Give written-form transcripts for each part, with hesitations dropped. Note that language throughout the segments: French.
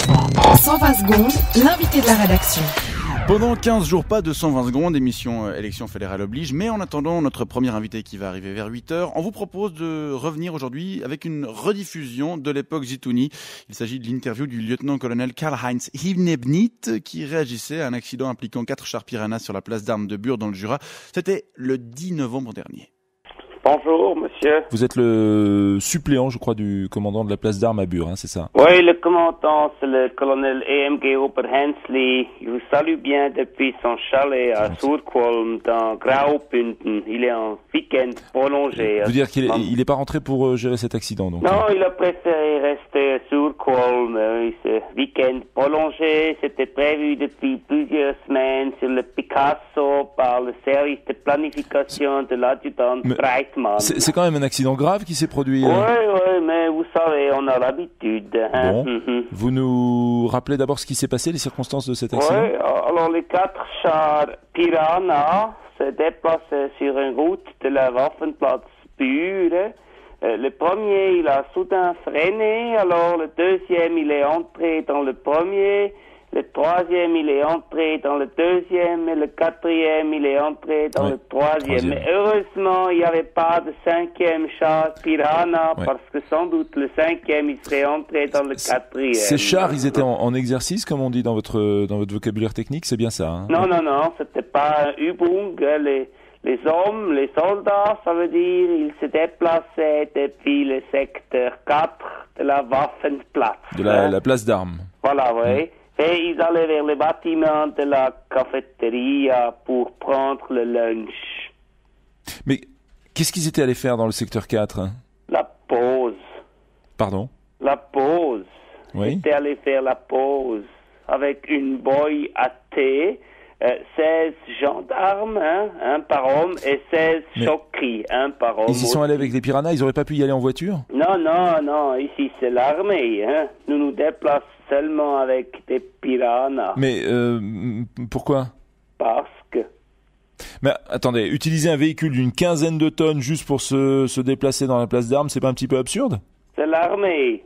120 secondes, l'invité de la rédaction. Pendant 15 jours, pas de 120 secondes, émission élection fédérale oblige, mais en attendant notre premier invité qui va arriver vers 8h, on vous propose de revenir aujourd'hui avec une rediffusion de l'époque Zitouni. Il s'agit de l'interview du lieutenant-colonel Karl-Heinz Inebnit qui réagissait à un accident impliquant 4 chars Piranha sur la place d'armes de Bure dans le Jura. C'était le 10 novembre dernier. Bonjour, monsieur. Vous êtes le suppléant, je crois, du commandant de la place d'armes à Bure, hein, c'est ça? Oui, le commandant, c'est le colonel E.M.G. Oberhensley. Il vous salue bien depuis son chalet à Surkolm, dans Graubünden. Il est en week-end prolongé. Vous dire qu'il est pas rentré pour gérer cet accident, donc? Non, il a préféré rester à Surkolm. Ce week-end prolongé, c'était prévu depuis plusieurs semaines sur le Picasso par le service de planification de l'adjudant Breitmann. C'est quand même un accident grave qui s'est produit. Oui, mais vous savez, on a l'habitude. Hein? Bon. Vous nous rappelez d'abord ce qui s'est passé, les circonstances de cet accident? Oui, alors les 4 chars Piranha se déplaçaient sur une route de la Waffenplatz Bure. Le premier, il a soudain freiné, alors le deuxième, il est entré dans le premier. Le troisième, il est entré dans le deuxième, et le quatrième, il est entré dans le troisième. Mais heureusement, il n'y avait pas de 5e char Piranha, parce que sans doute le 5e, il serait entré dans le 4e. Ces chars, ils étaient en exercice, comme on dit dans votre vocabulaire technique, c'est bien ça, hein? Non, c'était pas un Übung. Les hommes, les soldats, ça veut dire, ils se déplaçaient depuis le secteur 4 de la Waffenplatz. De la place d'armes. Voilà, oui. Et ils allaient vers le bâtiment de la cafétéria pour prendre le lunch. Mais qu'est-ce qu'ils étaient allés faire dans le secteur 4? La pause. Pardon? La pause. Oui. Ils étaient allés faire la pause avec une boy à thé, 16 gendarmes, un par homme, et 16 chokris, un par homme. Ils y sont allés avec les piranhas, ils n'auraient pas pu y aller en voiture? Non, ici c'est l'armée. Nous nous déplaçons seulement avec des piranhas. Mais pourquoi? Parce que... Mais attendez, utiliser un véhicule d'une 15aine de tonnes juste pour se déplacer dans la place d'armes, c'est pas un petit peu absurde? C'est l'armée.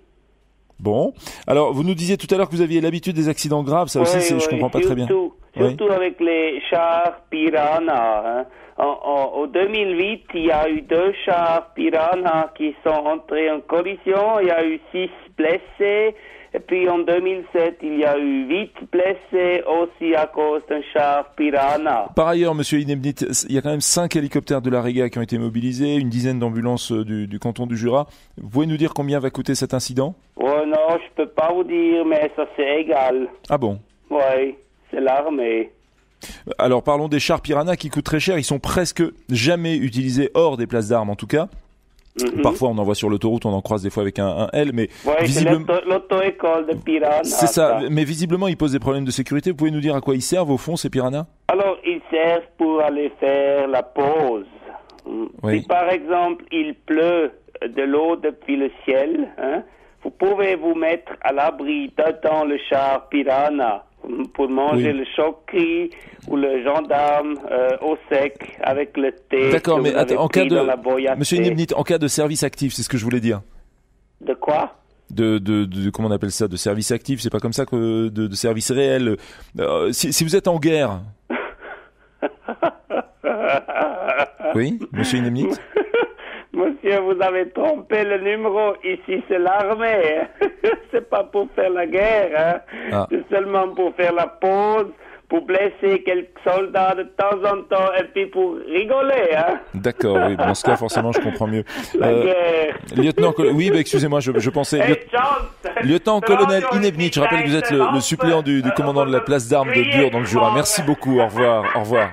Bon. Alors, vous nous disiez tout à l'heure que vous aviez l'habitude des accidents graves, ça aussi, je comprends pas très bien. Surtout avec les chars Piranha. En 2008, il y a eu 2 chars Piranha qui sont entrés en collision. Il y a eu 6 blessés. Et puis en 2007, il y a eu 8 blessés aussi à cause d'un char Piranha. Par ailleurs, monsieur Inebnit, il y a quand même 5 hélicoptères de la Réga qui ont été mobilisés, une dizaine d'ambulances du canton du Jura. Vous pouvez nous dire combien va coûter cet incident? Oh non, je peux pas vous dire, mais ça c'est égal. Ah bon? Oui, c'est l'armée. Alors parlons des chars Piranha qui coûtent très cher, ils sont presque jamais utilisés hors des places d'armes en tout cas. Parfois on en voit sur l'autoroute, on en croise des fois avec un L, mais visiblement... c'est l'auto-école de Piranha. C'est ça, mais visiblement ils posent des problèmes de sécurité. Vous pouvez nous dire à quoi ils servent au fond ces Piranha? Alors ils servent pour aller faire la pause. Si par exemple il pleut de l'eau depuis le ciel, vous pouvez vous mettre à l'abri dedans le char Piranha pour manger le chokri ou le gendarme au sec avec le thé. D'accord, mais en cas de... Monsieur Inebnit, en cas de service actif, c'est ce que je voulais dire. De quoi? De comment on appelle ça? De service actif, c'est pas comme ça que de service réel. Si vous êtes en guerre... Oui, monsieur Inebnit? Monsieur, vous avez trompé le numéro. Ici, c'est l'armée. C'est pas pour faire la guerre. C'est seulement pour faire la pause, pour blesser quelques soldats de temps en temps et puis pour rigoler. D'accord, oui. Dans ce cas, forcément, je comprends mieux. La guerre. Lieutenant, oui, excusez-moi, je pensais... Lieutenant-colonel Inebnit, je rappelle que vous êtes le suppléant du commandant de la place d'armes de Bure dans le Jura. Merci beaucoup, au revoir.